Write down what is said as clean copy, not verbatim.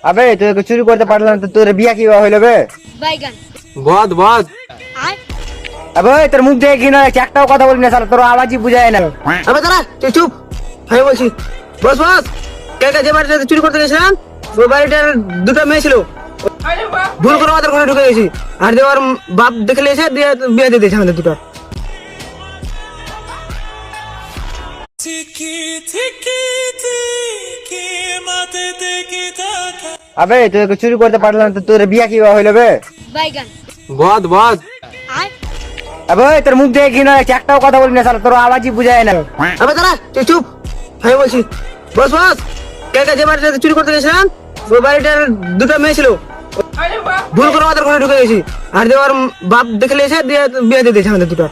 আবে তুই চুরি করতে পারলাম তো তোর বিয়া কি হইলো বে? বাইগান বদ বদ আয় আবে তোর মুখ দেখে কি না একটাও কথা বলবি না স্যার, তোর আওয়াজই বুঝায় না। আবে দাঁড়া তুই চুপ। আমি বলছি বস বস, কে যে বাড়িতে চুরি করতে গেছিলাম ওই বাড়িটার দুটো মেয়ে ছিল, ভুল করে আমাদের ঘরে ঢুকে গেছি, আর যে ওর বাপ দেখে এসে দিয়ে বিয়ে দিয়ে দিয়েছে আমাদের দুটো। আবে তুই চুরি করতে পারলাম তো তোর বিয়া কি হইলো বে? বাইগান বদ বদ আয় আবে তোর মুখ দেখে কি না একটাও কথা বলবি না স্যার, তোর আওয়াজই বুঝায় না। আবে দাঁড়া তুই চুপ। আমি বলছি বস বস, কে যে বাড়িতে চুরি করতে গেছিলাম ওই বাড়িটার দুটো মেয়ে ছিল, ভুল করে আমাদের ঘরে ঢুকে গেছি, আর যে ওর বাপ দেখে এসে দিয়ে বিয়ে দিয়ে দিয়েছে আমাদের দুটো।